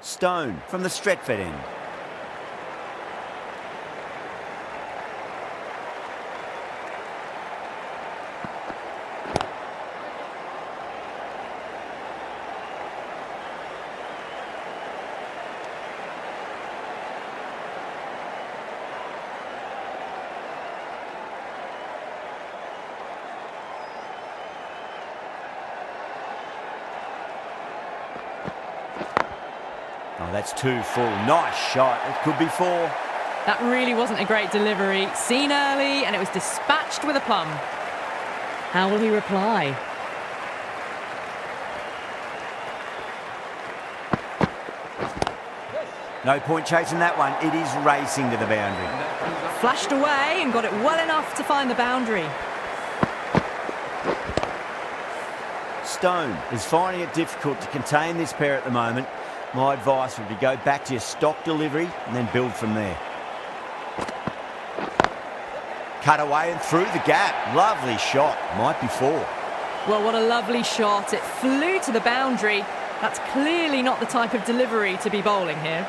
Stone from the Stretford end. Oh, that's 2 full. Nice shot. It could be 4. That really wasn't a great delivery. Seen early, and it was dispatched with a plum. How will he reply? No point chasing that one. It is racing to the boundary. Flashed away and got it well enough to find the boundary. Stone is finding it difficult to contain this pair at the moment. My advice would be go back to your stock delivery and then build from there. Cut away and through the gap. Lovely shot. Might be 4. Well, what a lovely shot. It flew to the boundary. That's clearly not the type of delivery to be bowling here.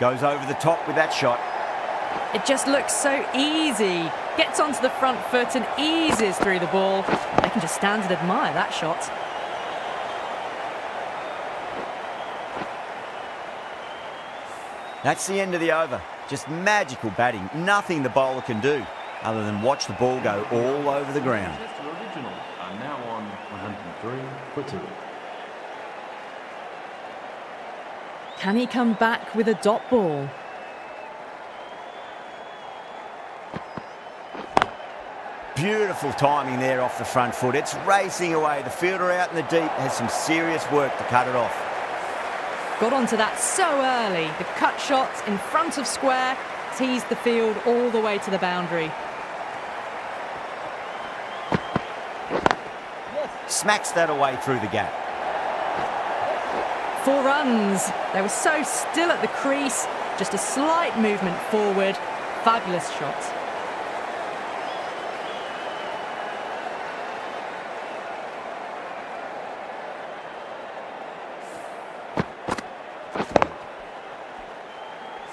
Goes over the top with that shot. It just looks so easy. Gets onto the front foot and eases through the ball. They can just stand and admire that shot. That's the end of the over. Just magical batting. Nothing the bowler can do other than watch the ball go all over the ground. Manchester Original are now on 103 for 2. Can he come back with a dot ball? Beautiful timing there off the front foot. It's racing away. The fielder out in the deep has some serious work to cut it off. Got onto that so early. The cut shot in front of square teased the field all the way to the boundary. Smacks that away through the gap. 4 runs. They were so still at the crease. Just a slight movement forward. Fabulous shot.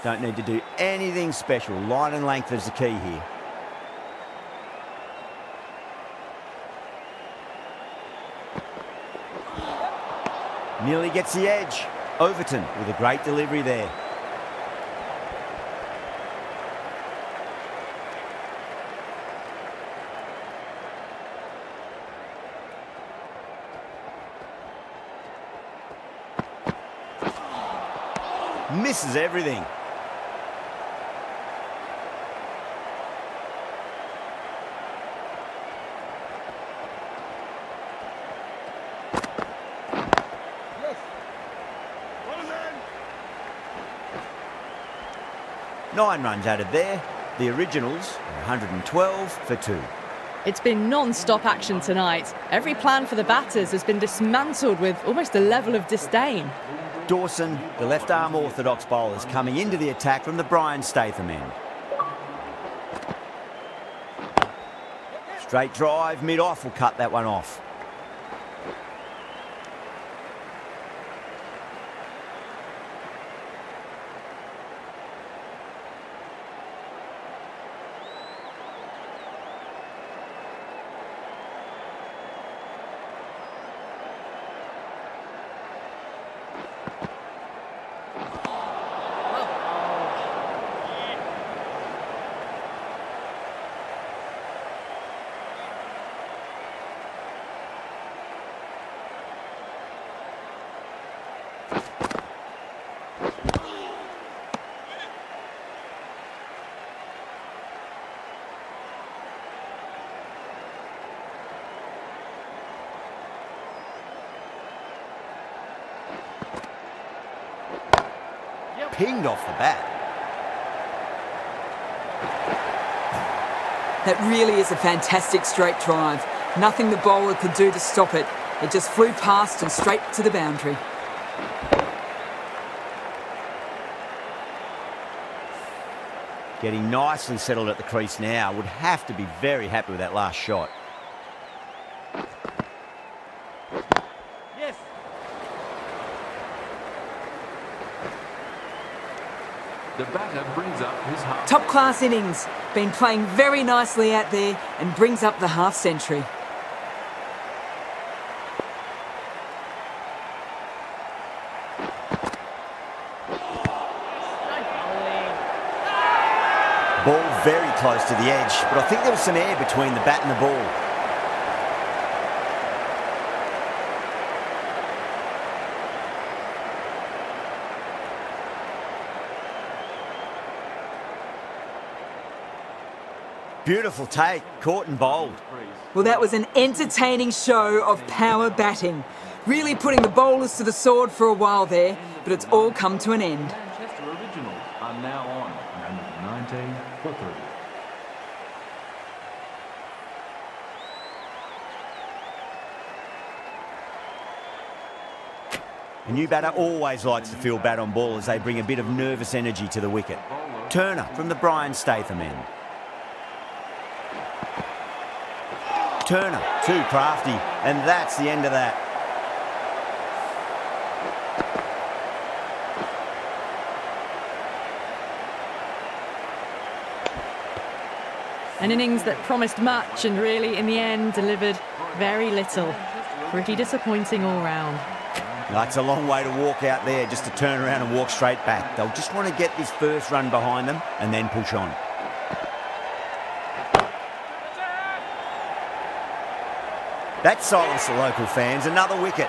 Don't need to do anything special. Line and length is the key here. Nearly gets the edge. Overton with a great delivery there. Misses everything. Nine runs added there. The Originals are 112 for 2. It's been non-stop action tonight. Every plan for the batters has been dismantled with almost a level of disdain. Dawson, the left-arm orthodox bowler, is coming into the attack from the Brian Statham end. Straight drive, mid-off will cut that one off. Pinged off the bat. That really is a fantastic straight drive. Nothing the bowler could do to stop it. It just flew past and straight to the boundary. Getting nicely settled at the crease now. Would have to be very happy with that last shot. batter brings up his half. Top class innings. Been playing very nicely out there and brings up the half century. Ball very close to the edge, but I think there was some air between the bat and the ball. Beautiful take, caught and bowled. Well, that was an entertaining show of power batting. Really putting the bowlers to the sword for a while there, but it's all come to an end. Manchester Originals are now on 19 for 3. A new batter always likes to field bat on ball as they bring a bit of nervous energy to the wicket. Turner from the Brian Statham end. Turner, too crafty, and that's the end of that. An innings that promised much and really, in the end, delivered very little. Pretty disappointing all round. That's a long way to walk out there just to turn around and walk straight back. They'll just want to get this first run behind them and then push on. That silenced the local fans. Another wicket.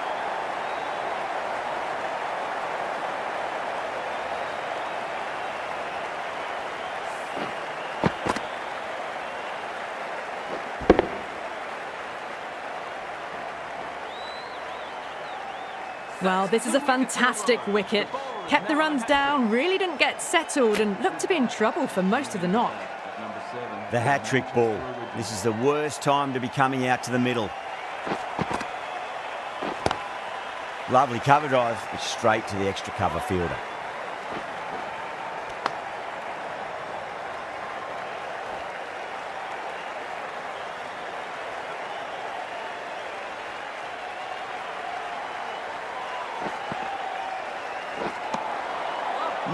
Well, this is a fantastic wicket. Kept the runs down, really didn't get settled and looked to be in trouble for most of the knock. The hat-trick ball. This is the worst time to be coming out to the middle. Lovely cover drive, but straight to the extra cover fielder.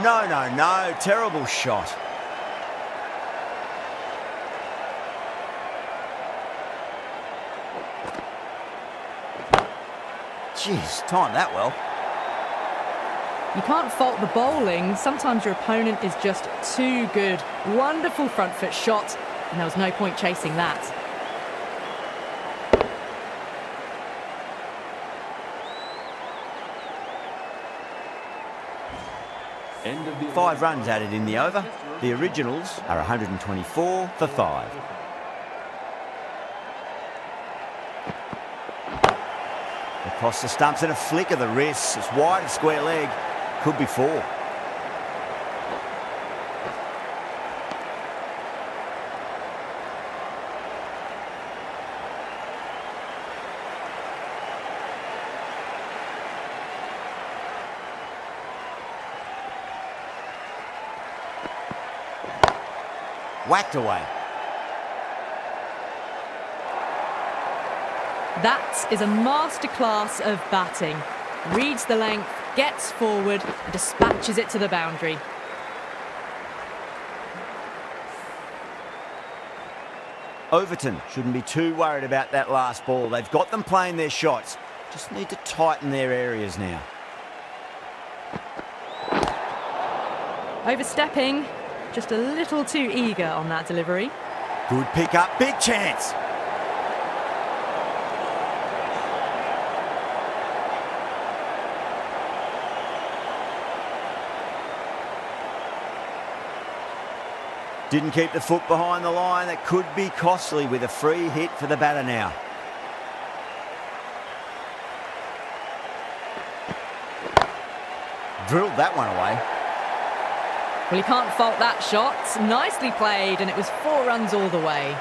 No, terrible shot. Jeez, timed that well. You can't fault the bowling. Sometimes your opponent is just too good. Wonderful front foot shot, and there was no point chasing that. End of the 5 runs added in the over. The Originals are 124 for 5. Across the stumps and a flick of the wrist. It's wide of square leg. Could be 4. Whacked away. That is a masterclass of batting. Reads the length, gets forward, and dispatches it to the boundary. Overton shouldn't be too worried about that last ball. They've got them playing their shots. Just need to tighten their areas now. Overstepping, just a little too eager on that delivery. Good pick up, big chance. Didn't keep the foot behind the line. That could be costly with a free hit for the batter now. Drilled that one away. Well, you can't fault that shot. Nicely played, and it was 4 runs all the way.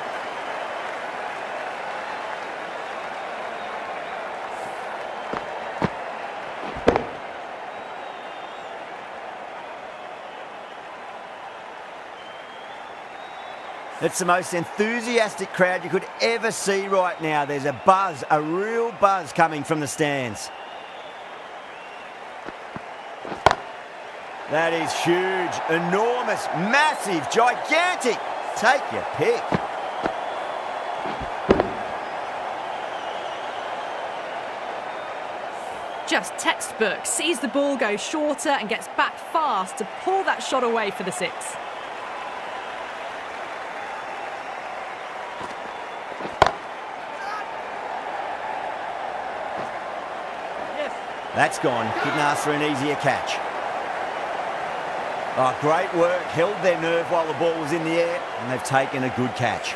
It's the most enthusiastic crowd you could ever see right now. There's a buzz, a real buzz coming from the stands. That is huge, enormous, massive, gigantic. Take your pick. Just textbook. Sees the ball go shorter and gets back fast to pull that shot away for the 6. That's gone. Couldn't ask for an easier catch. Oh, great work. Held their nerve while the ball was in the air, and they've taken a good catch.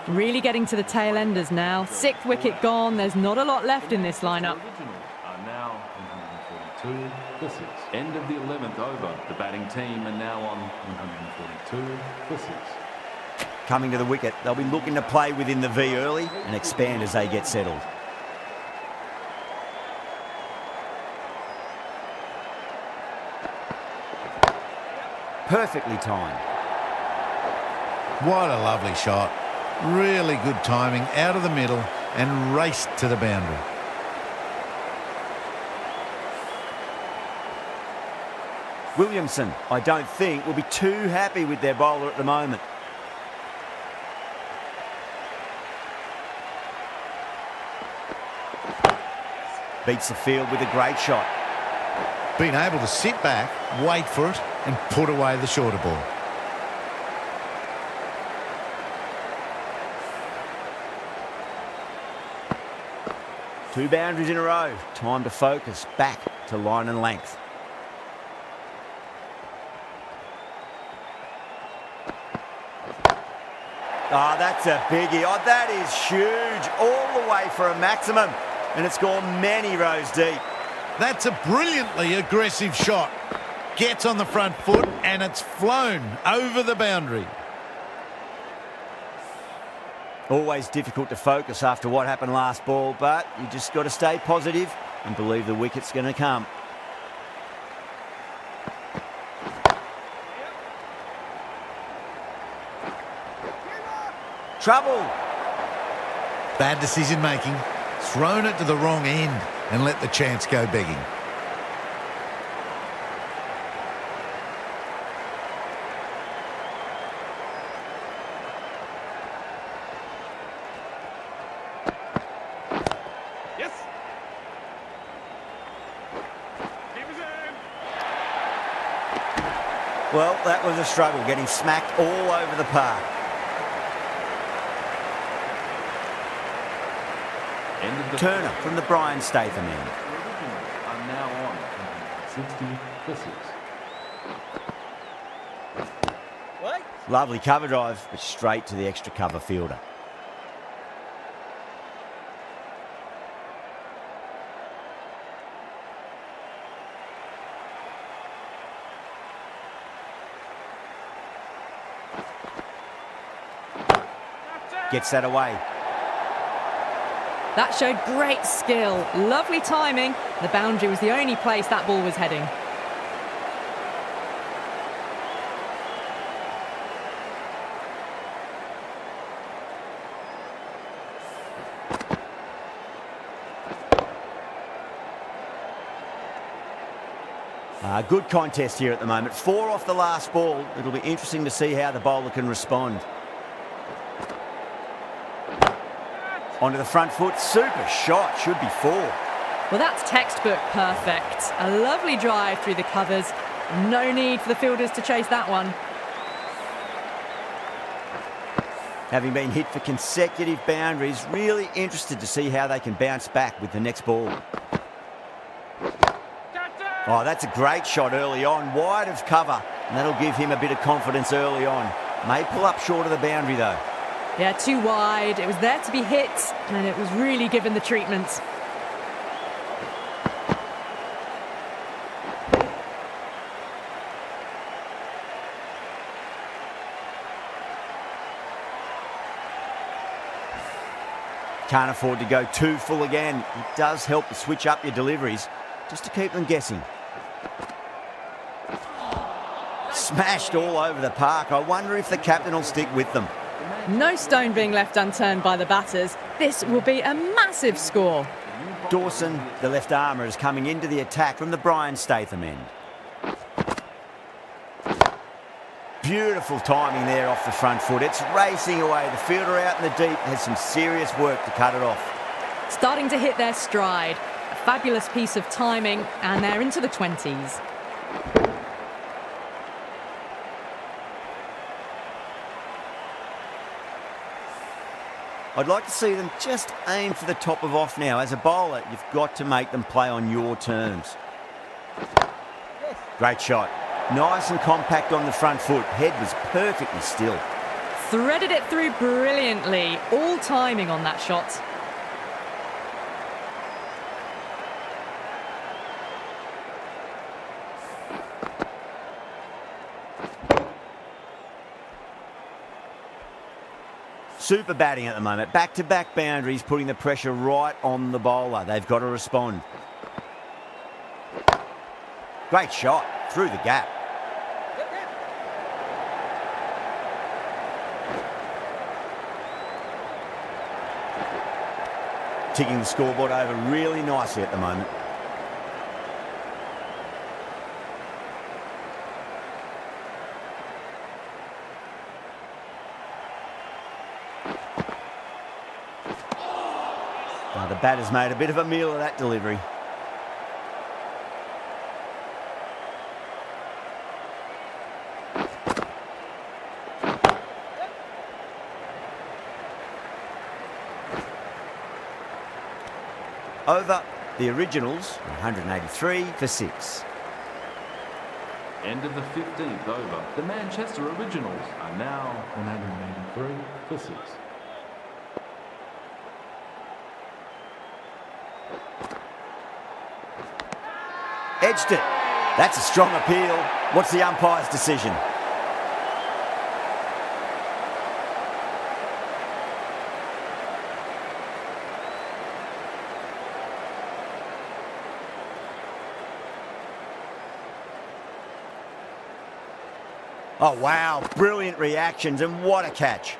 Really getting to the tail enders now. 6th wicket gone. There's not a lot left in this lineup. Are now 142 for 6. End of the 11th over. The batting team are now on 142 for 6. Coming to the wicket, they'll be looking to play within the V early and expand as they get settled. Perfectly timed. What a lovely shot. Really good timing out of the middle and raced to the boundary. Williamson, I don't think, will be too happy with their bowler at the moment. Beats the field with a great shot. Being able to sit back, wait for it and put away the shorter ball. Two boundaries in a row. Time to focus back to line and length. Oh, that's a biggie. Oh, that is huge. All the way for a maximum. And it's gone many rows deep. That's a brilliantly aggressive shot. Gets on the front foot and it's flown over the boundary. Always difficult to focus after what happened last ball, but you just got to stay positive and believe the wicket's going to come. Trouble. Bad decision making. Thrown it to the wrong end and let the chance go begging. Well, that was a struggle, getting smacked all over the park. Turner from the Brian Statham end. Are now on 60 for 6. Lovely cover drive, but straight to the extra cover fielder. Gets that away. That showed great skill. Lovely timing. The boundary was the only place that ball was heading. Good contest here at the moment. 4 off the last ball. It'll be interesting to see how the bowler can respond. Onto the front foot. Super shot. Should be 4. Well, that's textbook perfect. A lovely drive through the covers. No need for the fielders to chase that one. Having been hit for consecutive boundaries, really interested to see how they can bounce back with the next ball. Oh, that's a great shot early on, wide of cover, and that'll give him a bit of confidence early on. May pull up short of the boundary though. Yeah, too wide. It was there to be hit, and it was really given the treatment. Can't afford to go too full again. It does help to switch up your deliveries, just to keep them guessing. smashed all over the park. I wonder if the captain will stick with them. No stone being left unturned by the batters. This will be a massive score. Dawson, the left armour, is coming into the attack from the Brian Statham end. Beautiful timing there off the front foot. It's racing away. The fielder out in the deep has some serious work to cut it off. Starting to hit their stride. A fabulous piece of timing, and they're into the 20s. I'd like to see them just aim for the top of off now. As a bowler, you've got to make them play on your terms. Great shot. Nice and compact on the front foot. Head was perfectly still. Threaded it through brilliantly. All timing on that shot. Super batting at the moment. Back-to-back boundaries, putting the pressure right on the bowler. They've got to respond. Great shot through the gap. Ticking the scoreboard over really nicely at the moment. The batter's made a bit of a meal of that delivery. Over the originals, 183 for 6. End of the 15th over. The Manchester Originals are now 183 for 6. Edged it. That's a strong appeal. What's the umpire's decision? Oh, wow. Brilliant reactions, and what a catch.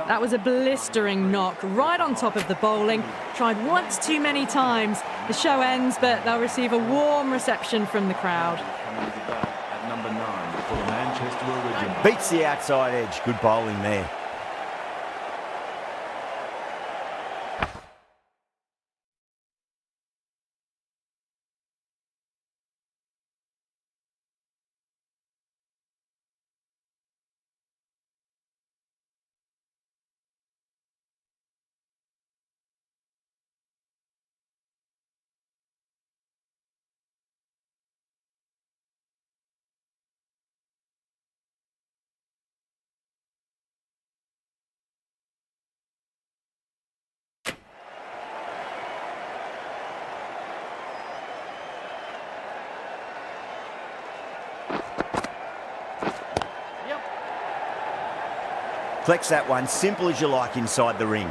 That was a blistering knock right on top of the bowling. Tried once too many times. The show ends, but they'll receive a warm reception from the crowd. At number 9 for the Manchester Originals. Beats the outside edge. Good bowling there. Collects that one, simple as you like inside the ring.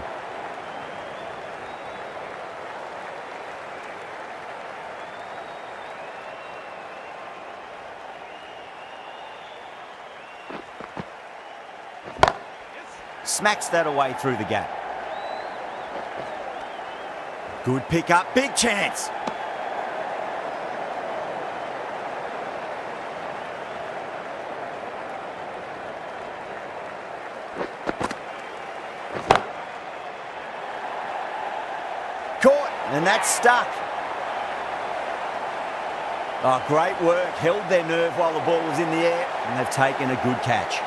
Smacks that away through the gap. Good pick up, big chance. Caught, and that's stuck. Oh, great work. Held their nerve while the ball was in the air, and they've taken a good catch.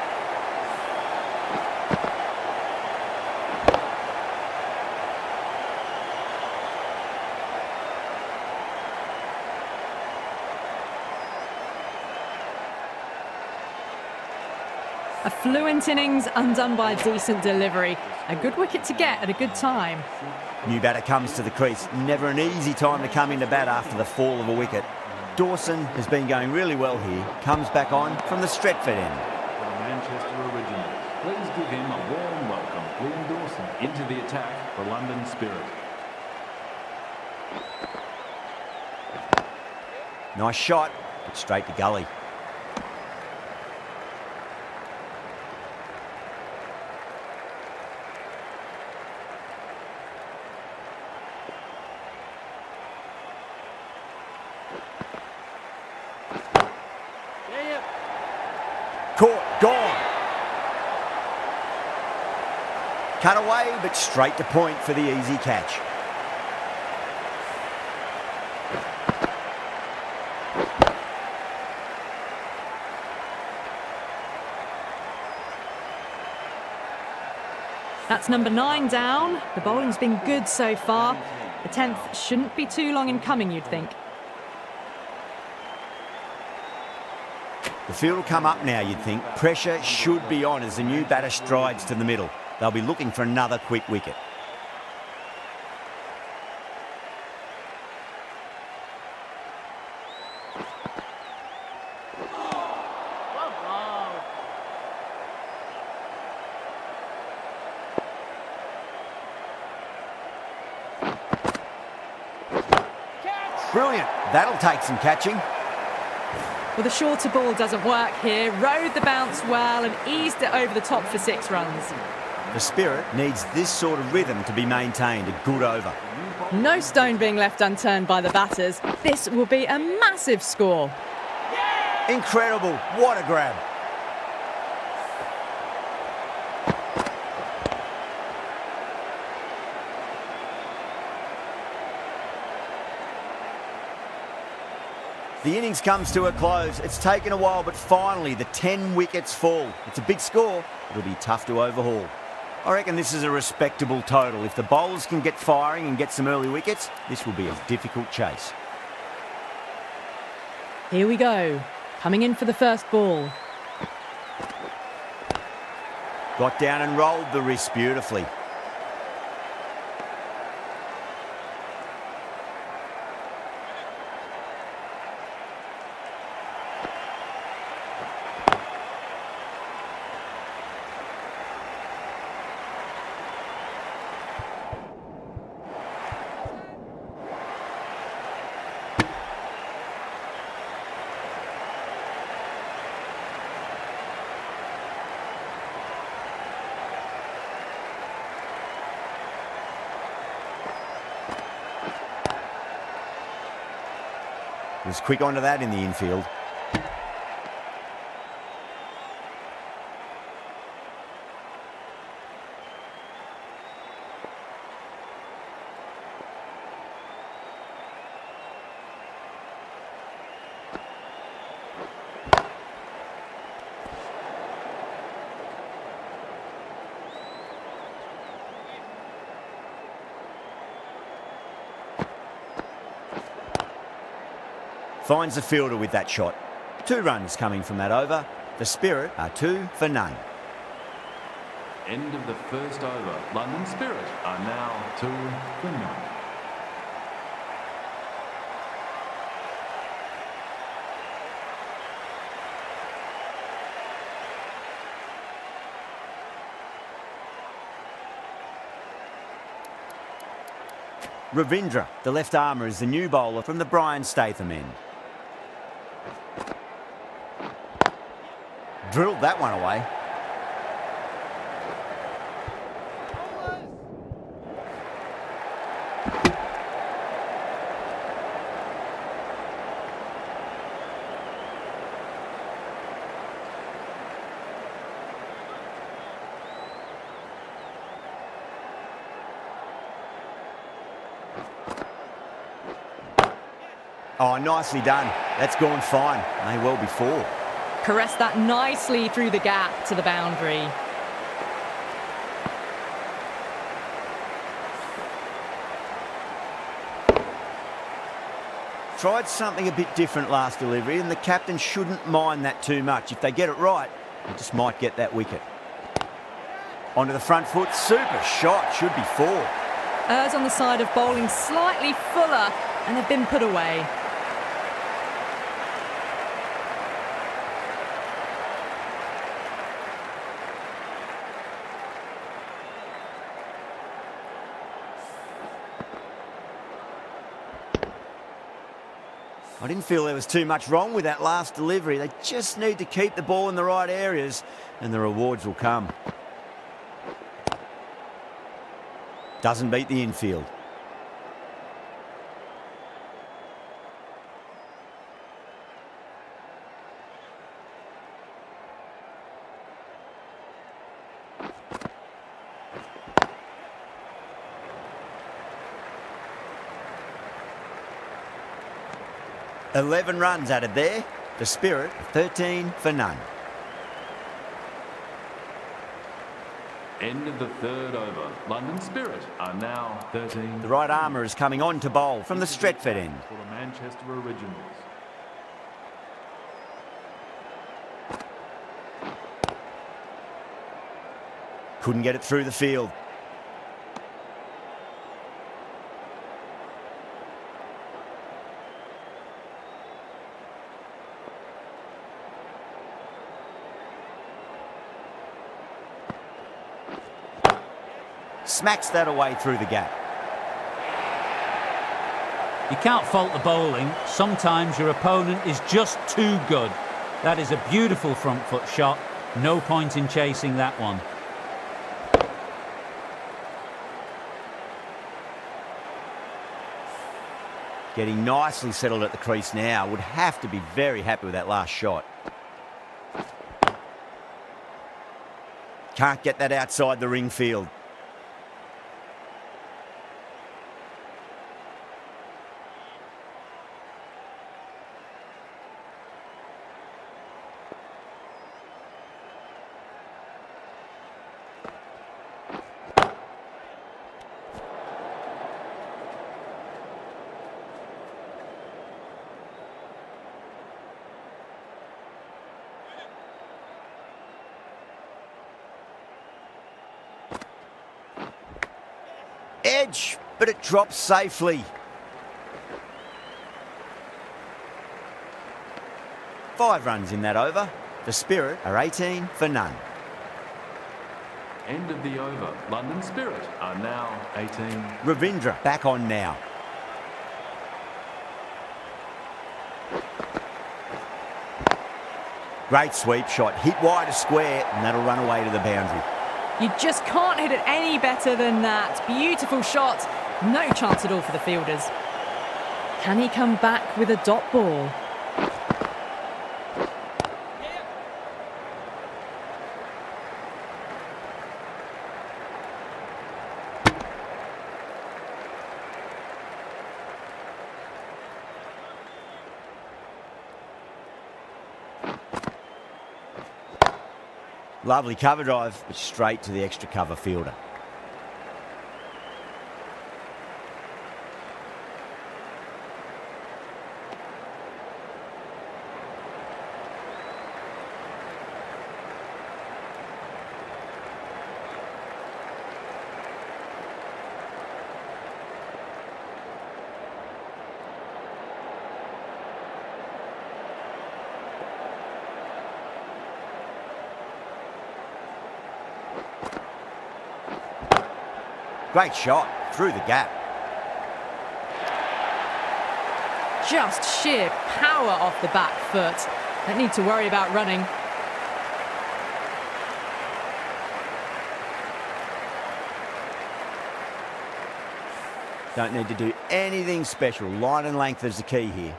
A fluent innings undone by a decent delivery. A good wicket to get at a good time. New batter comes to the crease. Never an easy time to come into bat after the fall of a wicket. Dawson has been going really well here. Comes back on from the Stretford end. For the Manchester Originals, please give him a warm welcome. Liam Dawson into the attack for London Spirit. Nice shot, but straight to gully. Caught, gone. Cut away, but straight to point for the easy catch. That's number 9 down. The bowling's been good so far. The 10th shouldn't be too long in coming, you'd think. The field will come up now, you'd think. Pressure should be on as the new batter strides to the middle. They'll be looking for another quick wicket. Brilliant. That'll take some catching. Well, the shorter ball doesn't work here. Rode the bounce well and eased it over the top for 6 runs. The Spirit needs this sort of rhythm to be maintained. A good over. No stone being left unturned by the batters. This will be a massive score. Incredible. What a grab. The innings comes to a close. It's taken a while, but finally the 10 wickets fall. It's a big score. It'll be tough to overhaul. I reckon this is a respectable total. If the bowlers can get firing and get some early wickets, this will be a difficult chase. Here we go. Coming in for the first ball. Got down and rolled the wrist beautifully. Was quick onto that in the infield. Finds the fielder with that shot. 2 runs coming from that over. The Spirit are 2 for none. End of the first over. London Spirit are now 2 for none. Ravindra, the left armour, is the new bowler from the Brian Statham end. Drilled that one away. Oh, nicely done. That's gone fine. May well be 4. Caressed that nicely through the gap to the boundary. Tried something a bit different last delivery, and the captain shouldn't mind that too much. If they get it right, they just might get that wicket. Onto the front foot. Super shot. Should be 4. Errs on the side of bowling slightly fuller, and they've been put away. I didn't feel there was too much wrong with that last delivery. They just need to keep the ball in the right areas and the rewards will come. Doesn't beat the infield. "11 runs added there. The Spirit, 13 for none." End of the third over. London Spirit are now 13. The right armour is coming on to bowl from the Stretford end. For the Manchester Originals. Couldn't get it through the field. Smacks that away through the gap. You can't fault the bowling. Sometimes your opponent is just too good. That is a beautiful front foot shot. No point in chasing that one. Getting nicely settled at the crease now. Would have to be very happy with that last shot. Can't get that outside the ring field. Edge, but it drops safely. 5 runs in that over. The Spirit are 18 for none. End of the over. London Spirit are now 18. Ravindra back on now. Great sweep shot. Hit wide of square and that'll run away to the boundary. You just can't hit it any better than that. Beautiful shot. No chance at all for the fielders. Can he come back with a dot ball? Lovely cover drive, but straight to the extra cover fielder. Great shot through the gap. Just sheer power off the back foot. Don't need to worry about running. Don't need to do anything special. Line and length is the key here.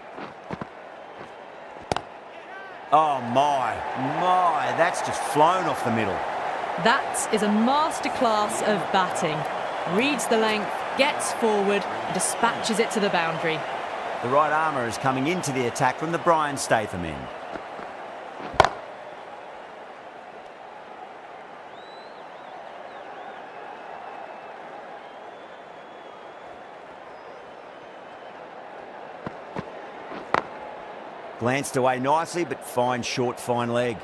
Oh my, that's just flown off the middle. That is a masterclass of batting. Reads the length, gets forward, and dispatches it to the boundary. The right armour is coming into the attack from the Brian Statham end. Glanced away nicely, but fine short, fine leg.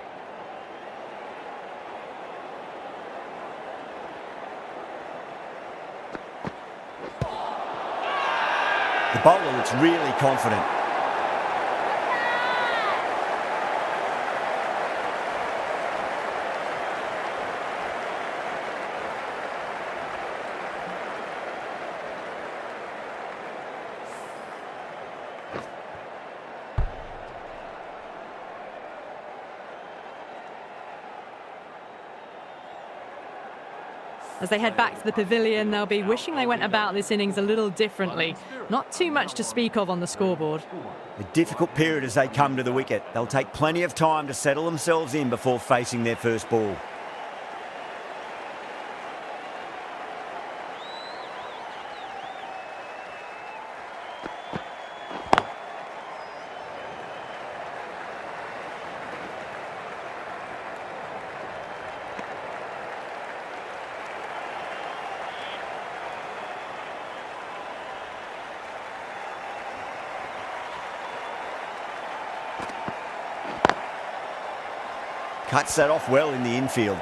The bowler looks really confident. As they head back to the pavilion, they'll be wishing they went about this innings a little differently. Not too much to speak of on the scoreboard. A difficult period as they come to the wicket. They'll take plenty of time to settle themselves in before facing their first ball. Cuts that off well in the infield.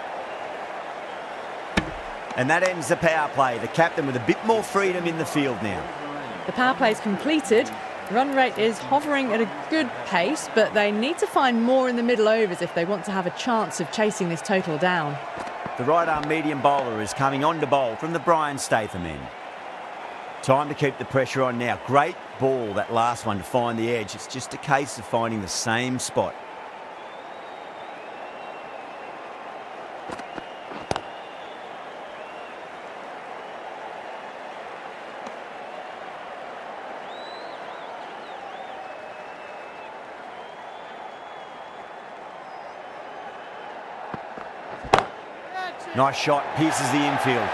And that ends the power play. The captain with a bit more freedom in the field now. The power play is completed. Run rate is hovering at a good pace, but they need to find more in the middle overs if they want to have a chance of chasing this total down. The right-arm medium bowler is coming on to bowl from the Brian Statham end. Time to keep the pressure on now. Great ball, that last one, to find the edge. It's just a case of finding the same spot. Nice shot, pierces the infield.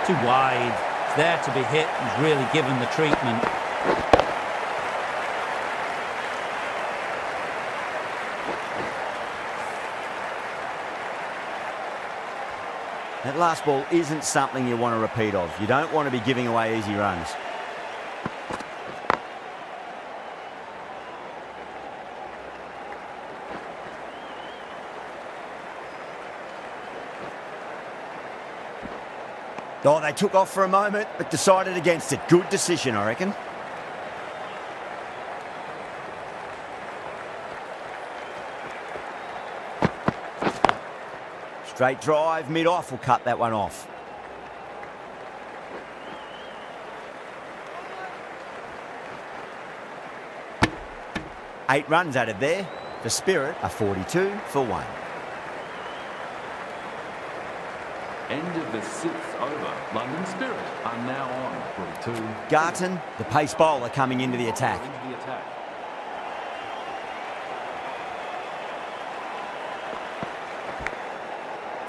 Too wide. It's there to be hit. He's really given the treatment. That last ball isn't something you want to repeat of. You don't want to be giving away easy runs. Oh, they took off for a moment, but decided against it. Good decision, I reckon. Straight drive, mid-off will cut that one off. Eight runs added there. The Spirit are 42 for 1. End of the 6th over. London Spirit are now on 42. Garton, the pace bowler, coming into the attack.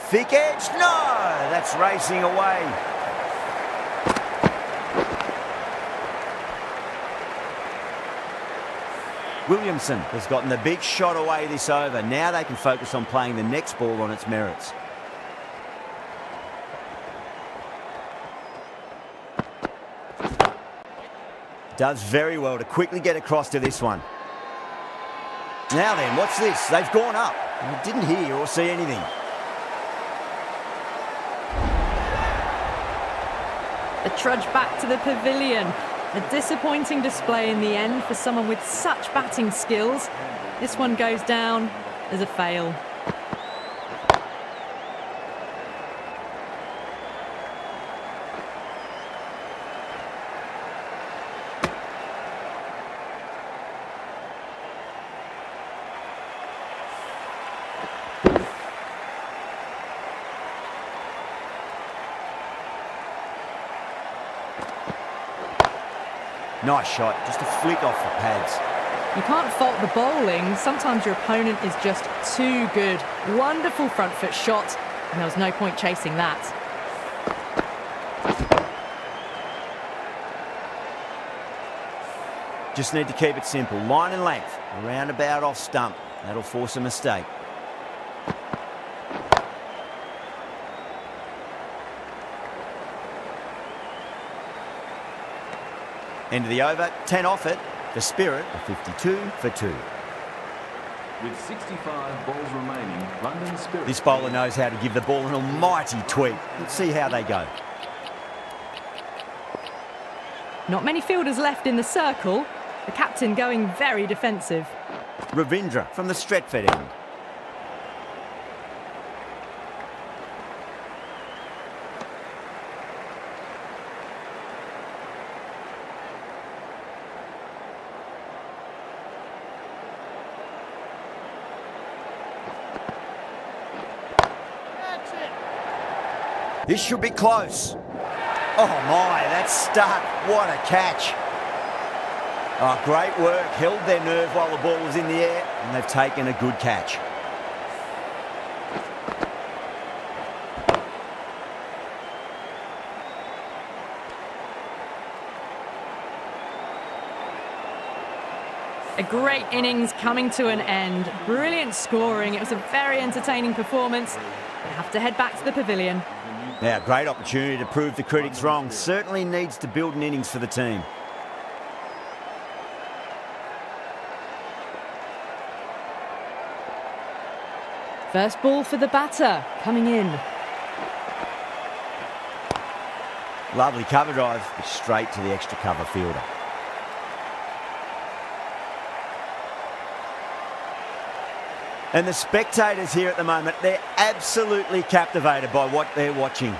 Thick edge, no! That's racing away. Williamson has gotten the big shot away this over. Now they can focus on playing the next ball on its merits. Does very well to quickly get across to this one. Now then, what's this? They've gone up. You didn't hear or see anything. The trudge back to the pavilion. A disappointing display in the end for someone with such batting skills. This one goes down as a fail. Nice shot, just a flick off the pads. You can't fault the bowling. Sometimes your opponent is just too good. Wonderful front foot shot, and there was no point chasing that. Just need to keep it simple. Line and length, around about off stump. That'll force a mistake. End of the over, 10 off it. The Spirit are 52 for 2. With 65 balls remaining, London Spirit. This bowler knows how to give the ball an almighty tweak. Let's see how they go. Not many fielders left in the circle. The captain going very defensive. Ravindra from the Stretford end. This should be close. Oh my, that's stuck. What a catch. Oh, great work. Held their nerve while the ball was in the air, and they've taken a good catch. A great innings coming to an end. Brilliant scoring. It was a very entertaining performance. They have to head back to the pavilion. Now, great opportunity to prove the critics wrong. Certainly needs to build an innings for the team. First ball for the batter, coming in. Lovely cover drive, straight to the extra cover fielder. And the spectators here at the moment, they're absolutely captivated by what they're watching.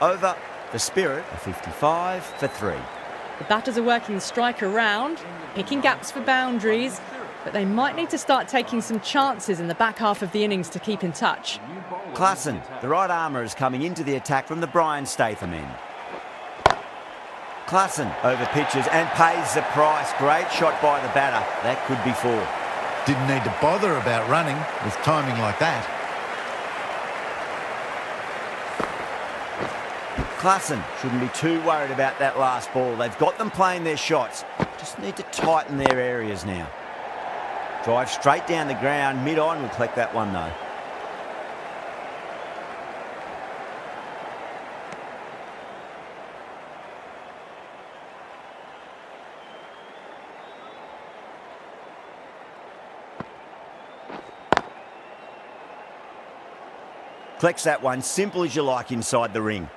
Over the Spirit, a 55 for 3. The batters are working the strike around, picking gaps for boundaries, but they might need to start taking some chances in the back half of the innings to keep in touch. Klassen, the right armour, is coming into the attack from the Brian Statham end. Klassen over pitches and pays the price. Great shot by the batter. That could be 4. Didn't need to bother about running with timing like that. Klassen shouldn't be too worried about that last ball. They've got them playing their shots. Just need to tighten their areas now. Drive straight down the ground. Mid-on will collect that one though. Collects that one, simple as you like, inside the ring.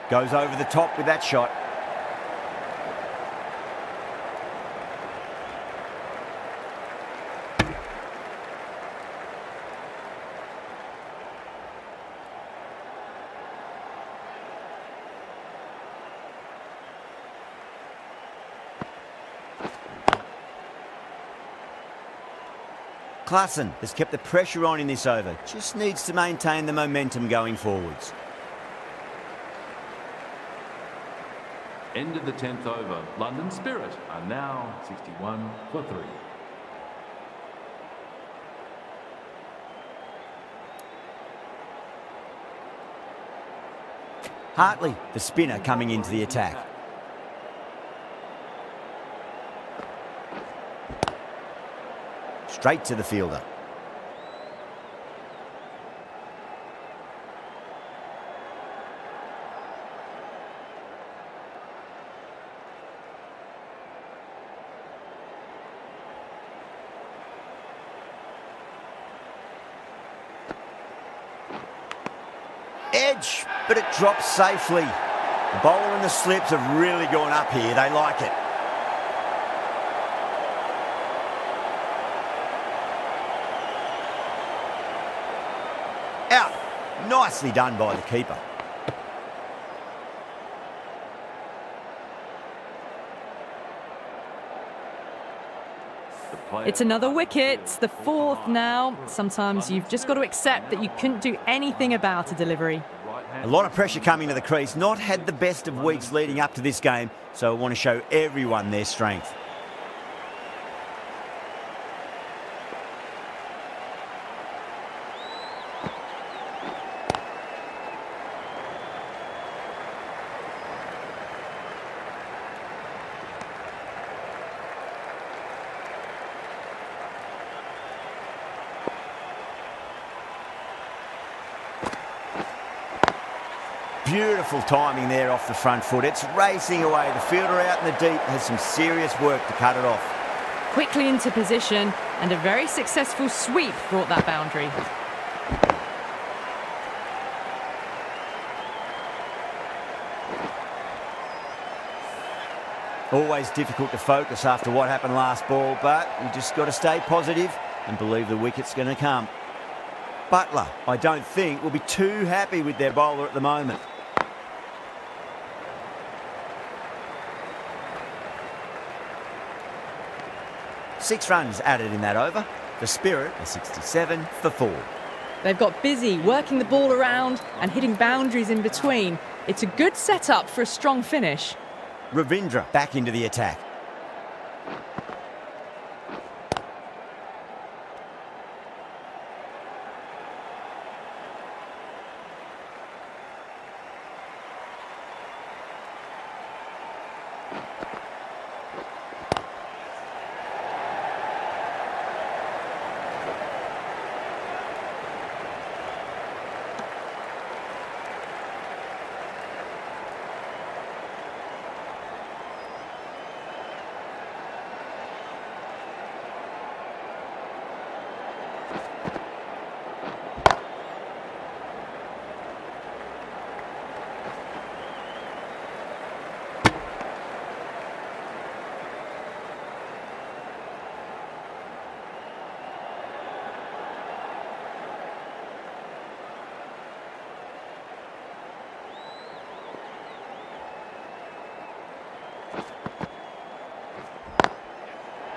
Goes over the top with that shot. Klassen has kept the pressure on in this over. Just needs to maintain the momentum going forwards. End of the 10th over. London Spirit are now 61 for 3. Hartley, the spinner, coming into the attack. Straight to the fielder. Edge, but it drops safely. The bowler and the slips have really gone up here. They like it. Out. Nicely done by the keeper. It's another wicket, the 4th now. Sometimes you've just got to accept that you couldn't do anything about a delivery. A lot of pressure coming to the crease. Not had the best of weeks leading up to this game, so I want to show everyone their strength. Beautiful timing there off the front foot. It's racing away. The fielder out in the deep has some serious work to cut it off. Quickly into position, and a very successful sweep brought that boundary. Always difficult to focus after what happened last ball, but you just got to stay positive and believe the wicket's going to come. Butler, I don't think, will be too happy with their bowler at the moment. Six runs added in that over. The Spirit are 67 for 4. They've got busy working the ball around and hitting boundaries in between. It's a good setup for a strong finish. Ravindra back into the attack.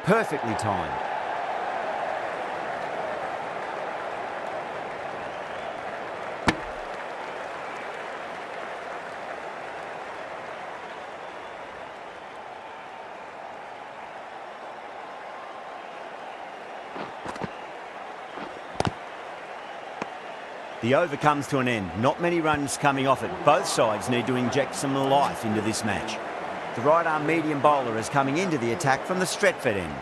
Perfectly timed. The over comes to an end. Not many runs coming off it. Both sides need to inject some life into this match. The right-arm medium bowler is coming into the attack from the Stretford end.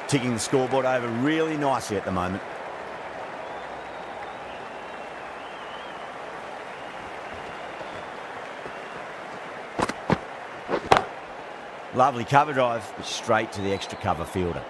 Ticking the scoreboard over really nicely at the moment. Lovely cover drive, straight to the extra cover fielder.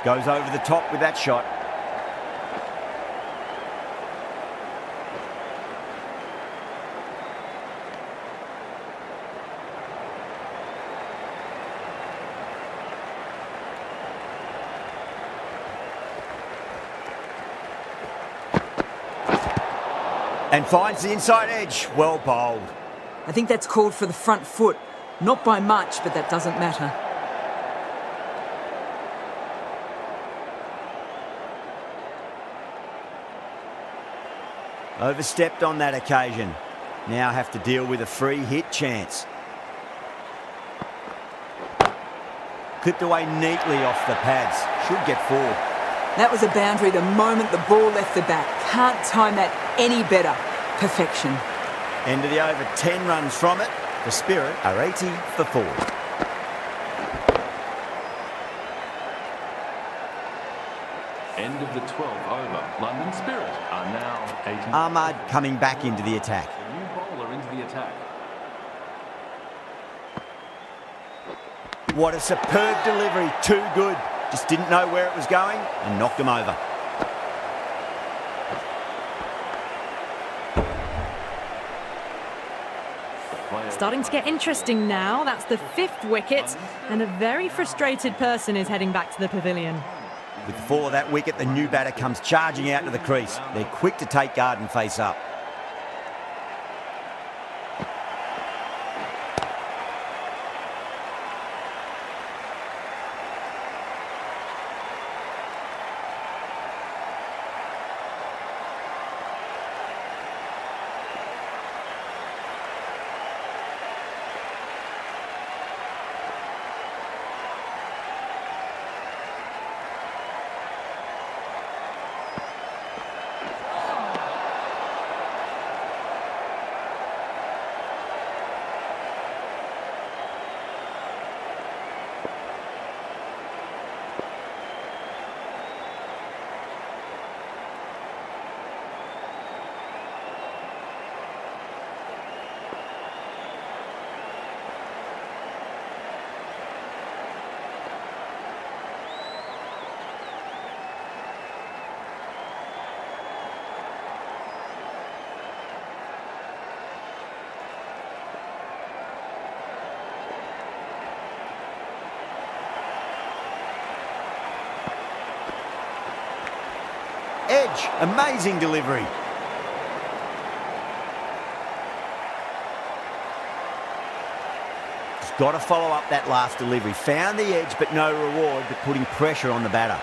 Goes over the top with that shot. And finds the inside edge. Well bowled. I think that's called for the front foot. Not by much, but that doesn't matter. Overstepped on that occasion. Now have to deal with a free hit chance. Clipped away neatly off the pads. Should get 4. That was a boundary the moment the ball left the bat. Can't time that any better. Perfection. End of the over, 10 runs from it. The Spirit are 80 for 4. End of the 12th over. London Spirit are now 80. Ahmad coming back into the attack. The new bowler into the attack. What a superb delivery. Too good. Just didn't know where it was going and knocked him over. Starting to get interesting now. That's the 5th wicket, and a very frustrated person is heading back to the pavilion. With the fall of that wicket, the new batter comes charging out to the crease. They're quick to take guard and face up. Edge, amazing delivery. He's got to follow up that last delivery. Found the edge, but no reward, but putting pressure on the batter.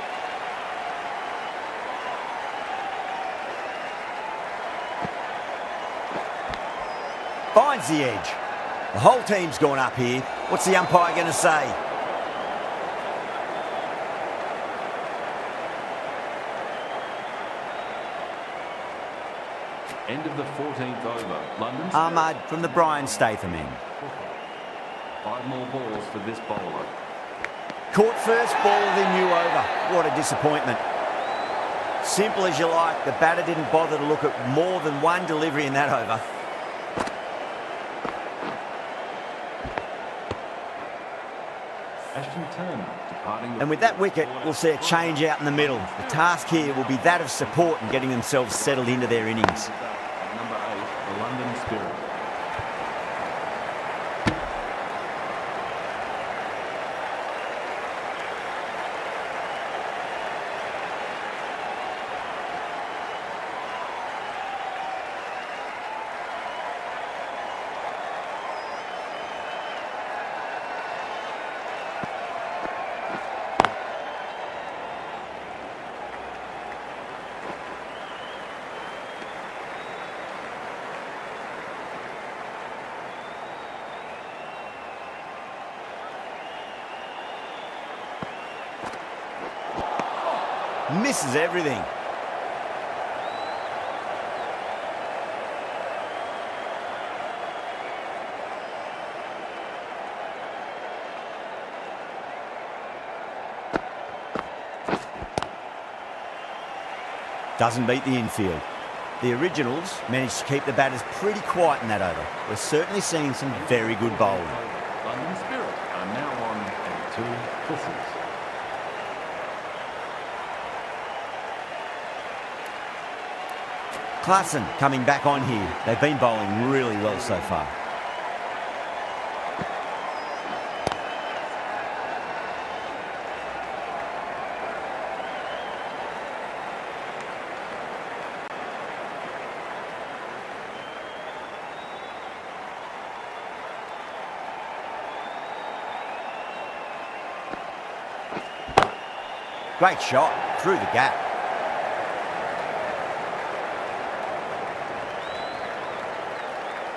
Finds the edge. The whole team's gone up here. What's the umpire going to say? End of the 14th over. London. Ahmad from the Brian Statham end. 5 more balls for this bowler. Caught first ball of the new over. What a disappointment. Simple as you like, the batter didn't bother to look at more than one delivery in that over. Ashton Turner departing. And with that wicket, we'll see a change out in the middle. The task here will be that of support and getting themselves settled into their innings. Number 8, the London Spirit. Misses everything. Doesn't beat the infield. The Originals managed to keep the batters pretty quiet in that over. We're certainly seeing some very good bowling. London Spirit are now on at 2 for 6. Klassen coming back on here. They've been bowling really well so far. Great shot through the gap.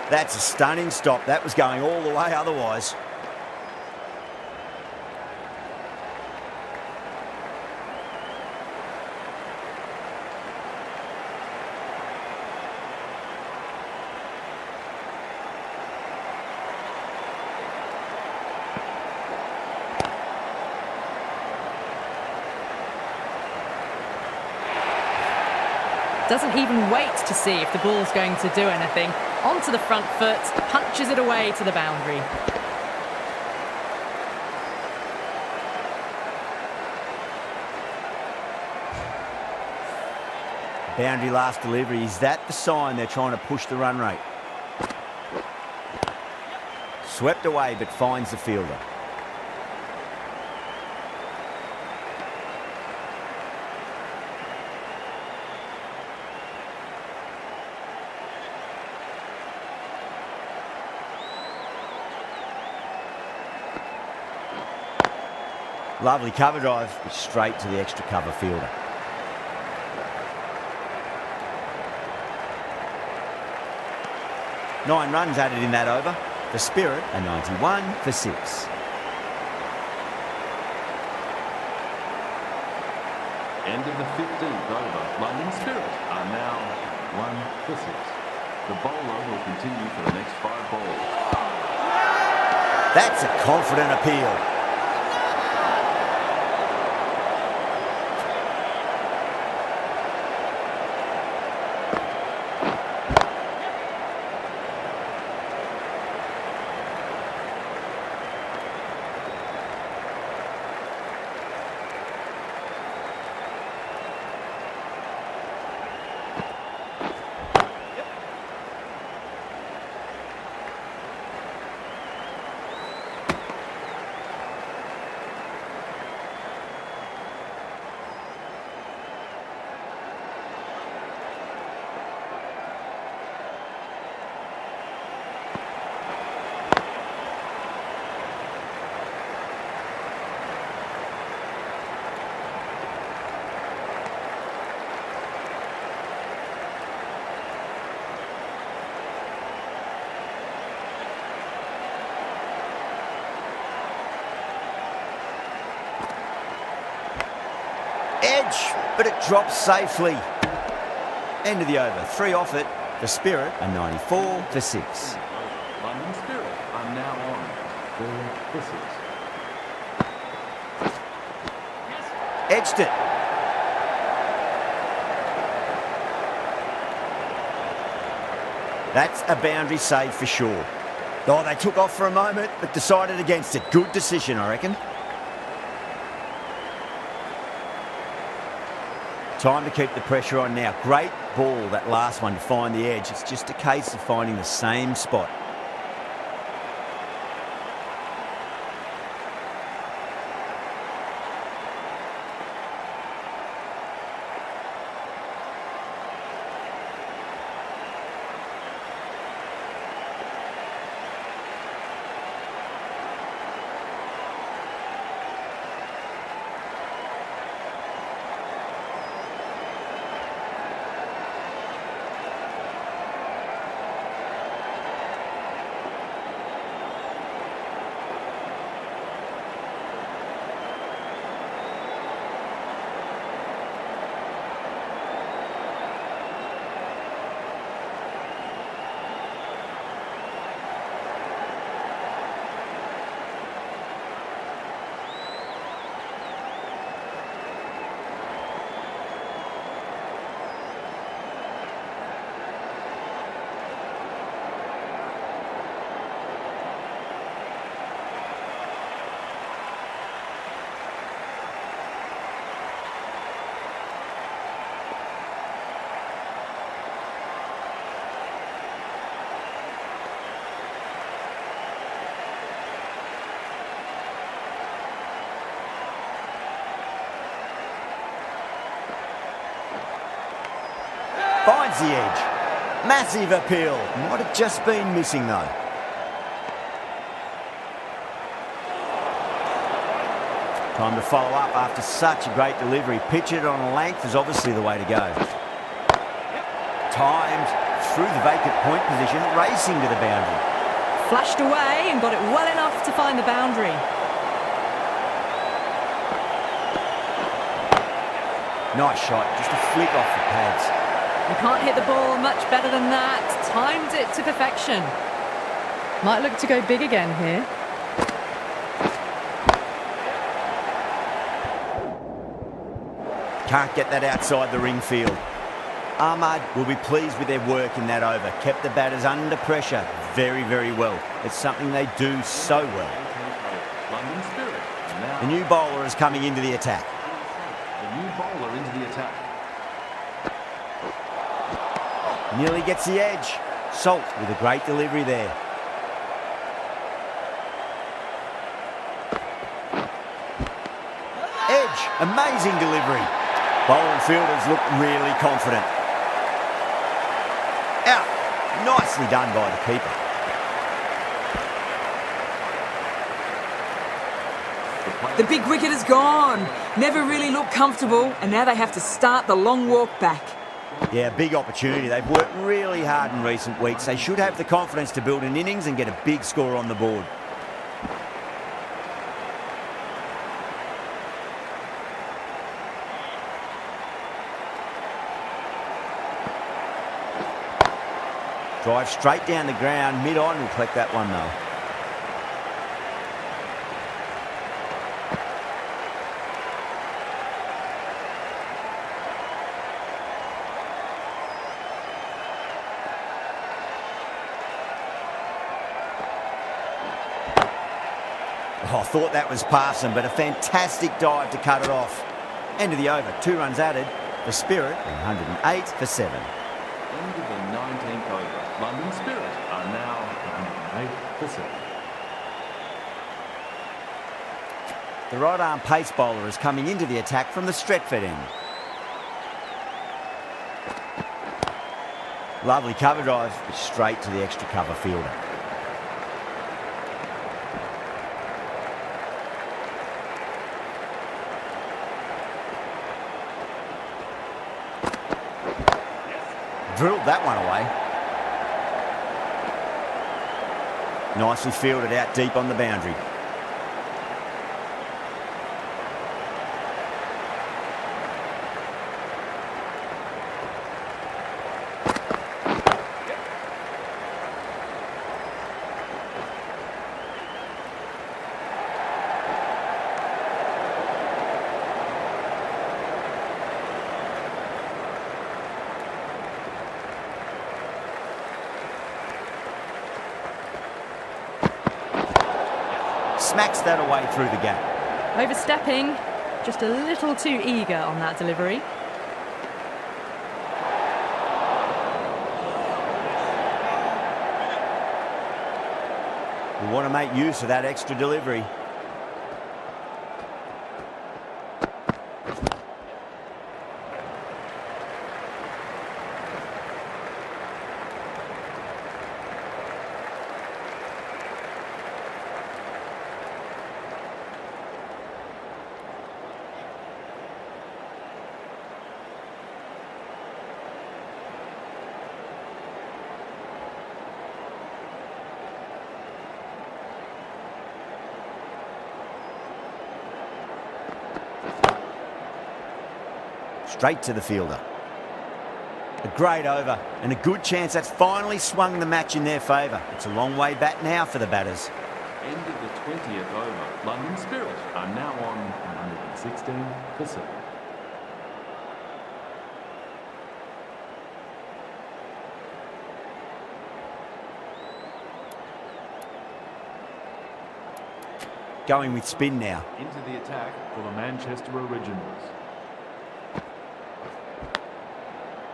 That's a stunning stop. That was going all the way otherwise. Doesn't even wait to see if the ball's going to do anything. Onto the front foot, punches it away to the boundary. Boundary last delivery. Is that the sign they're trying to push the run rate? Swept away but finds the fielder. Lovely cover drive, but straight to the extra cover fielder. Nine runs added in that over. The Spirit, a 91 for 6. End of the 15th over. London Spirit are now 1 for 6. The bowler will continue for the next 5 balls. That's a confident appeal. Edge, but it drops safely. End of the over. 3 off it. The Spirit, a 94 for 6. London Spirit are now on 4 for 6. Edged it. That's a boundary save for sure. Oh, they took off for a moment, but decided against it. Good decision, I reckon. Time to keep the pressure on now. Great ball, that last one, to find the edge. It's just a case of finding the same spot. Finds the edge. Massive appeal. Might have just been missing though. Time to follow up after such a great delivery. Pitch it on a length is obviously the way to go. Timed through the vacant point position, racing to the boundary. Flashed away and got it well enough to find the boundary. Nice shot, just a flick off the pads. You can't hit the ball much better than that. Timed it to perfection. Might look to go big again here. Can't get that outside the ring field. Ahmad will be pleased with their work in that over. Kept the batters under pressure very, very well. It's something they do so well. The new bowler is coming into the attack. The new bowler into the attack. Nearly gets the edge. Salt with a great delivery there. Edge, amazing delivery. Bowler and fielders look really confident. Out. Nicely done by the keeper. The player The big wicket is gone. Never really looked comfortable, and now they have to start the long walk back. Yeah, big opportunity. They've worked really hard in recent weeks. They should have the confidence to build an innings and get a big score on the board. Drive straight down the ground, mid-on, will collect that one though. Oh, I thought that was passing, but a fantastic dive to cut it off. End of the over, 2 runs added. The Spirit, 108 for 7. End of the 19th over. London Spirit are now 108 for 7. The right-arm pace bowler is coming into the attack from the Stretford end. Lovely cover drive, but straight to the extra cover fielder. Drilled that one away. Nicely fielded out deep on the boundary. Smacks that away through the gap. Overstepping, just a little too eager on that delivery. We want to make use of that extra delivery. Straight to the fielder. A great over and a good chance that's finally swung the match in their favour. It's a long way back now for the batters. End of the 20th over. London Spirit are now on 116 for 7. Going with spin now. Into the attack for the Manchester Originals.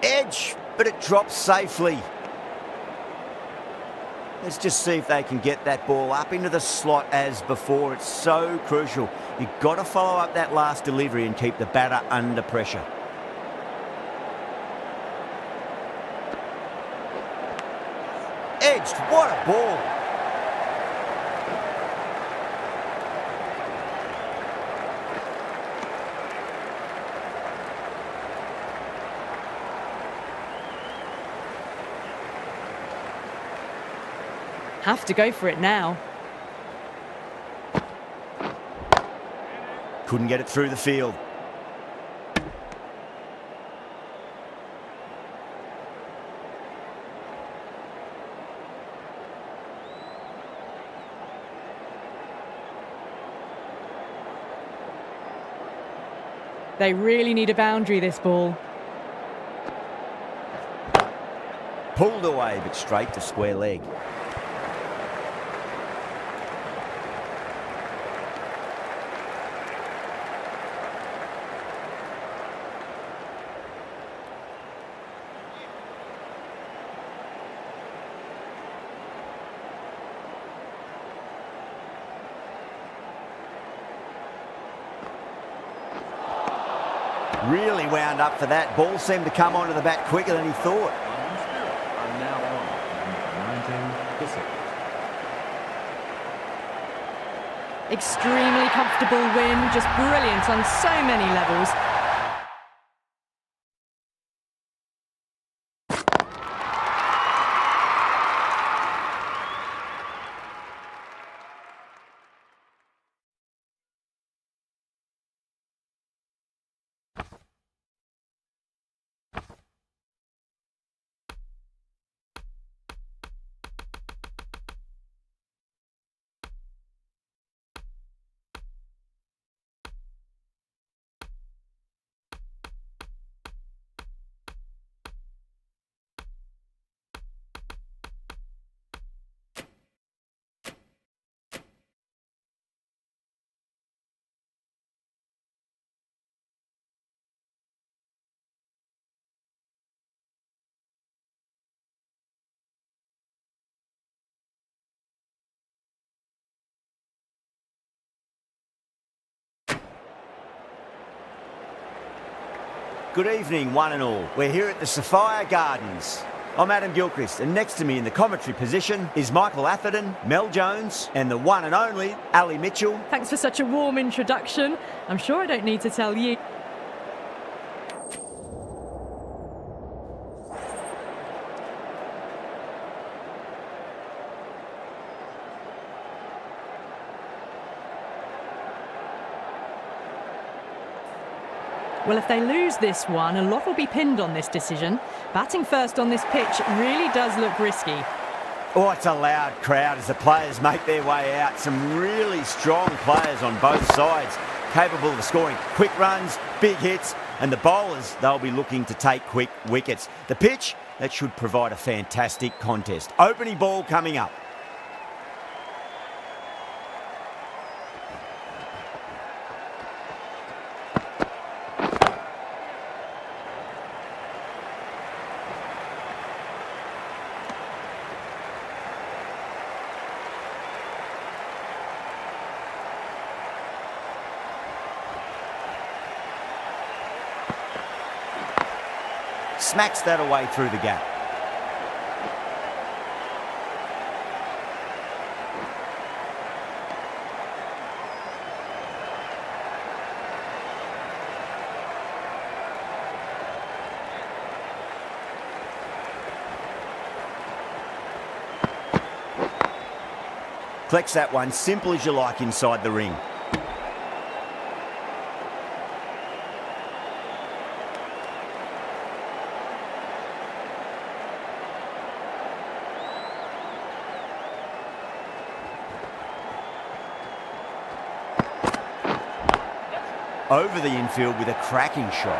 Edge, but it drops safely. Let's just see if they can get that ball up into the slot as before. It's so crucial. You've got to follow up that last delivery and keep the batter under pressure. Edged, what a ball. Have to go for it now. Couldn't get it through the field. They really need a boundary, this ball. Pulled away, but straight to square leg. Really wound up for that. Ball seemed to come onto the bat quicker than he thought. London Spirit are now on 19 for 7. Extremely comfortable win, just brilliant on so many levels. Good evening, one and all. We're here at the Sapphire Gardens. I'm Adam Gilchrist, and next to me in the commentary position is Michael Atherton, Mel Jones, and the one and only Ali Mitchell. Thanks for such a warm introduction. I'm sure I don't need to tell you. Well, if they lose this one, a lot will be pinned on this decision. Batting first on this pitch really does look risky. Oh, it's a loud crowd as the players make their way out. Some really strong players on both sides, capable of scoring quick runs, big hits, and the bowlers, they'll be looking to take quick wickets. The pitch, that should provide a fantastic contest. Opening ball coming up. Smacks that away through the gap. Collects that one, simple as you like inside the ring. Over the infield with a cracking shot.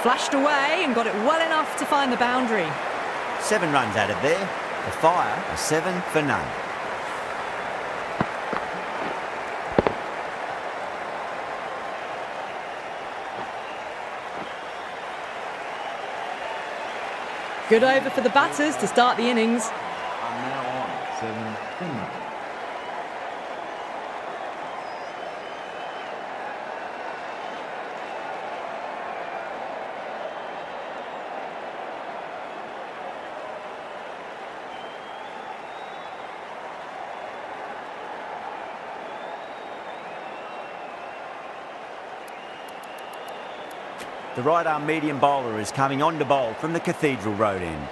Flashed away and got it well enough to find the boundary. 7 runs added there. The Fire are 7 for none. Good over for the batters to start the innings. Are now on 7 for none. The right-arm medium bowler is coming on to bowl from the Cathedral Road end.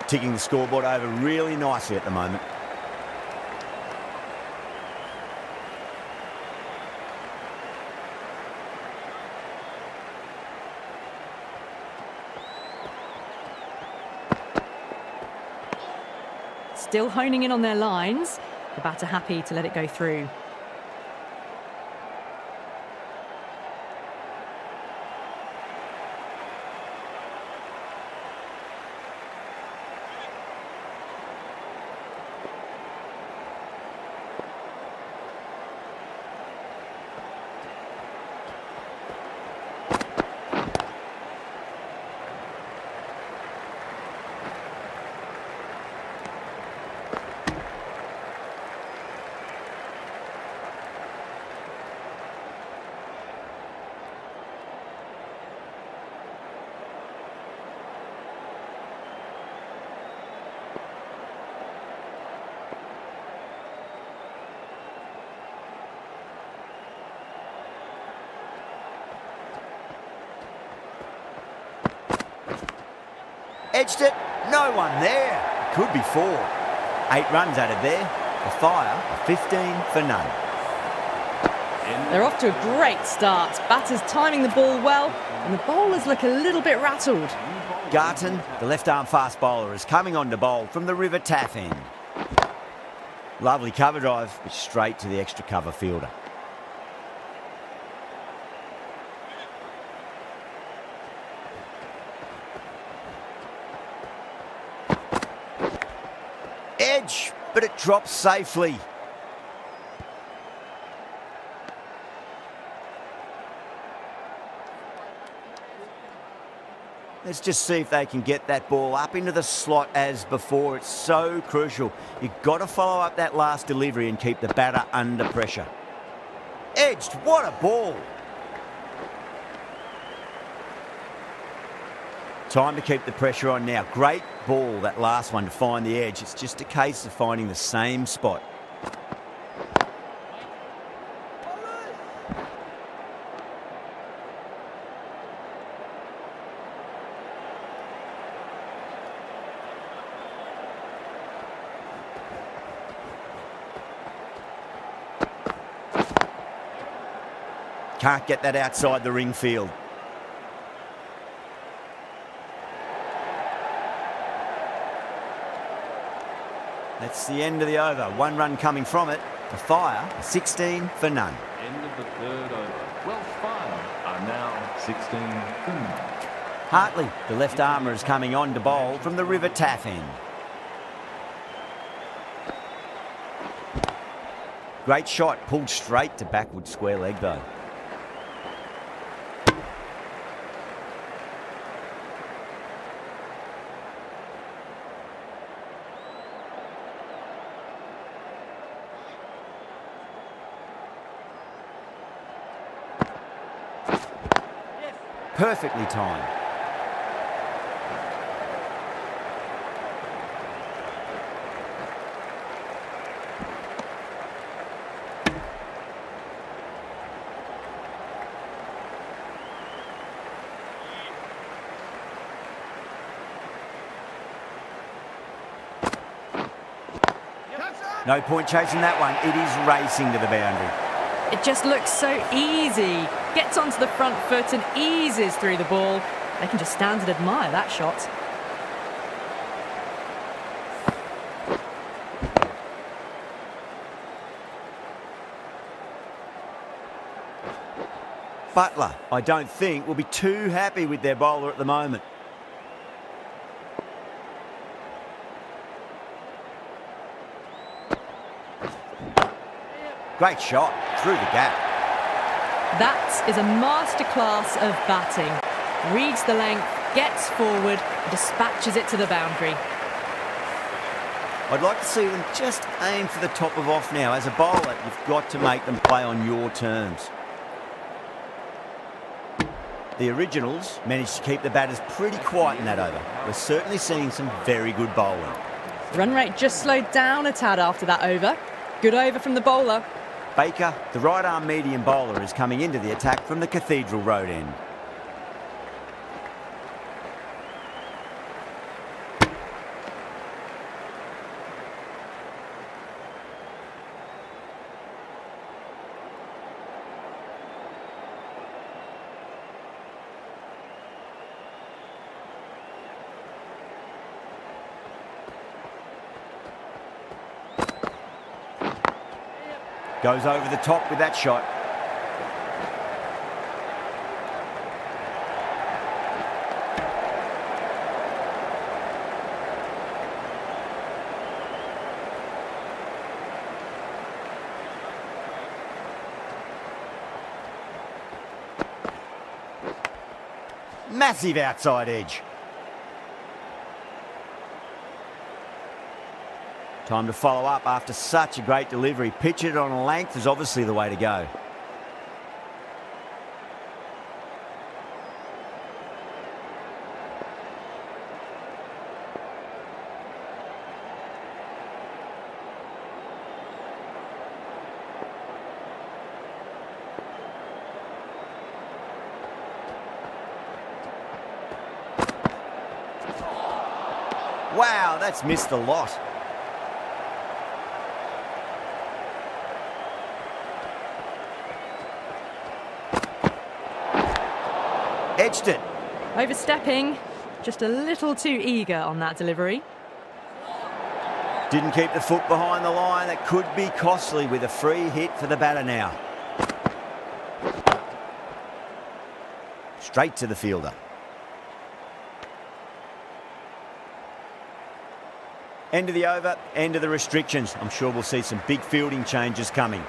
Ticking the scoreboard over really nicely at the moment. still honing in on their lines. The batter happy to let it go through. Edged it, no one there. Could be 4. 8 runs added there. The Fire, 15 for none. They're off to a great start. Batters timing the ball well, and the bowlers look a little bit rattled. Garton, the left-arm fast bowler, is coming on to bowl from the River Taff end. Lovely cover drive, but straight to the extra cover fielder. Edge, but it drops safely. Let's just see if they can get that ball up into the slot as before. It's so crucial. You've got to follow up that last delivery and keep the batter under pressure. Edged, what a ball. Time to keep the pressure on now. Great ball, that last one, to find the edge. It's just a case of finding the same spot. Can't get that outside the ring field. That's the end of the over. 1 run coming from it. The Fire, 16 for none. End of the 3rd over. Well, Fire are now 16 for none. Hartley, the left armour, is coming on to bowl from the River Taff end. Great shot, pulled straight to backward square leg though. Perfectly timed. No point chasing that one. It is racing to the boundary. It just looks so easy. Gets onto the front foot and eases through the ball. They can just stand and admire that shot. Butler, I don't think, will be too happy with their bowler at the moment. Great shot, through the gap. That is a masterclass of batting. Reads the length, gets forward, dispatches it to the boundary. I'd like to see them just aim for the top of off now. As a bowler, you've got to make them play on your terms. The Originals managed to keep the batters pretty quiet in that over. We're certainly seeing some very good bowling. Run rate just slowed down a tad after that over. Good over from the bowler. Baker, the right-arm medium bowler, is coming into the attack from the Cathedral Road end. Goes over the top with that shot. Massive outside edge. Time to follow up after such a great delivery. Pitch it on a length is obviously the way to go. Wow, that's missed a lot. Edged it. Overstepping, just a little too eager on that delivery. Didn't keep the foot behind the line. That could be costly with a free hit for the batter now. Straight to the fielder. End of the over, end of the restrictions. I'm sure we'll see some big fielding changes coming.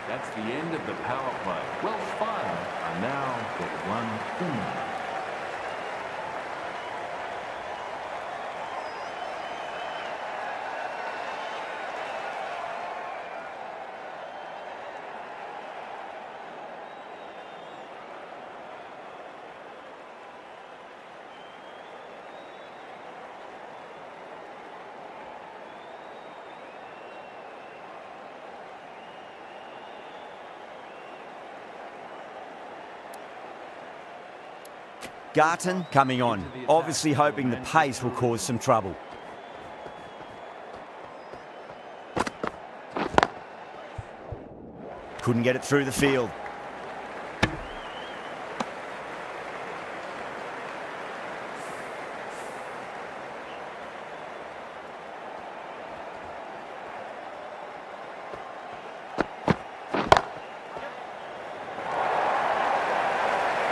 That's the end of the power play. Well, Fire are now got 1 for 9. Garton coming on, obviously hoping the pace will cause some trouble. Couldn't get it through the field.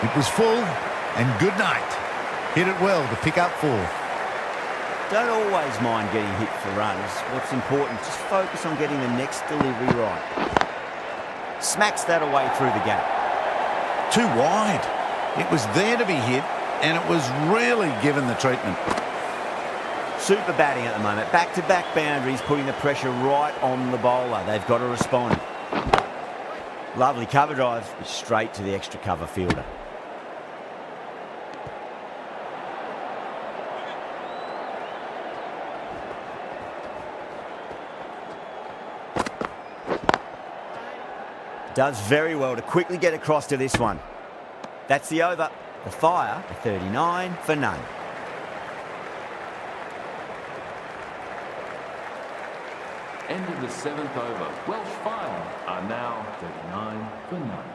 It was full. And good night. Hit it well to pick up 4. Don't always mind getting hit for runs. What's important, just focus on getting the next delivery right. Smacks that away through the gap. Too wide. It was there to be hit, and it was really given the treatment. Super batting at the moment. Back-to-back boundaries, putting the pressure right on the bowler. They've got to respond. Lovely cover drive, straight to the extra cover fielder. Does very well to quickly get across to this one. That's the over. The Fire, a 39 for none. End of the 7th over. Welsh Fire are now 39 for none.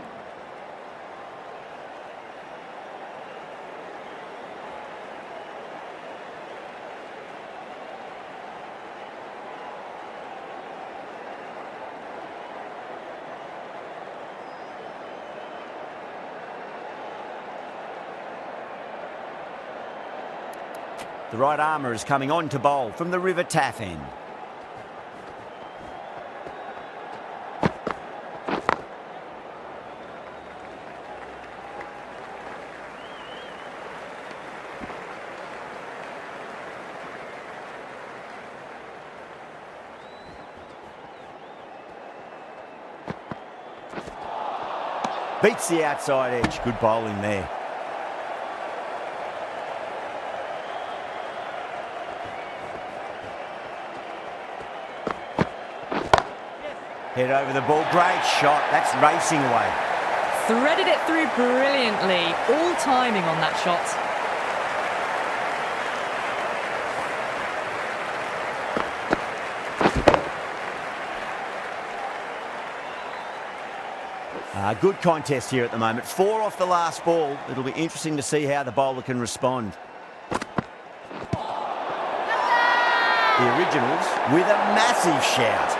The right armour is coming on to bowl from the River Taff end. Beats the outside edge. Good bowling there. Head over the ball. Great shot. That's racing away. Threaded it through brilliantly. All timing on that shot. Good contest here at the moment. 4 off the last ball. It'll be interesting to see how the bowler can respond. The Originals with a massive shout.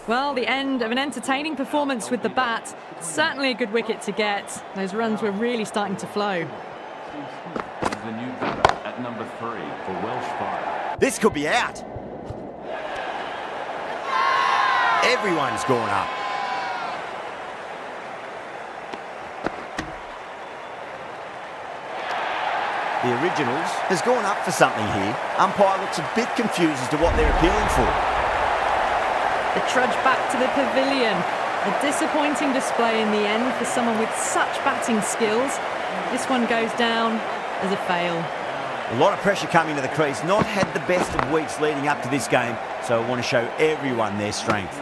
Well, the end of an entertaining performance with the bat. Certainly a good wicket to get. Those runs were really starting to flow. Is the new batter at number 3 for Welsh Fire. This could be out. Everyone's gone up. The Originals has gone up for something here. Umpire looks a bit confused as to what they're appealing for. The trudge back to the pavilion. A disappointing display in the end for someone with such batting skills. This one goes down as a fail. A lot of pressure coming to the crease. Not had the best of weeks leading up to this game, so I want to show everyone their strength.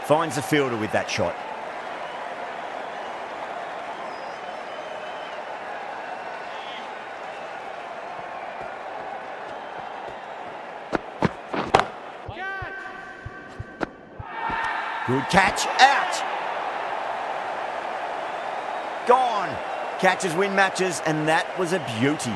Finds the fielder with that shot. Good catch, out! Gone! Catches win matches, and that was a beauty.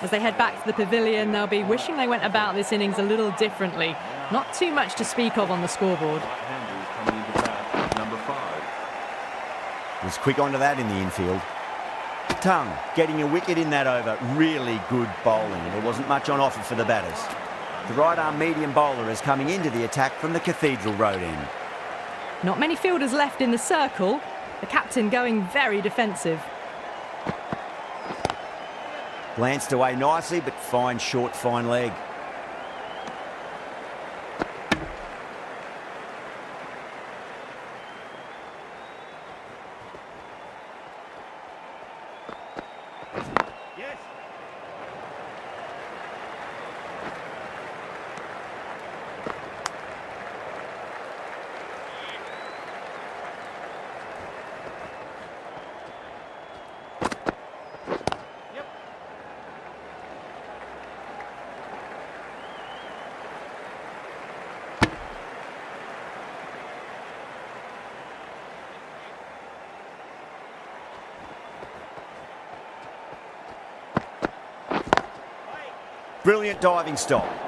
As they head back to the pavilion, they'll be wishing they went about this innings a little differently. Not too much to speak of on the scoreboard. Right-handers coming into bat at number 5. Was quick onto that in the infield. Tongue getting a wicket in that over. Really good bowling. There wasn't much on offer for the batters. The right-arm medium bowler is coming into the attack from the Cathedral Road end. Not many fielders left in the circle. The captain going very defensive. Glanced away nicely, but fine short, fine leg. Yes. Brilliant diving stop.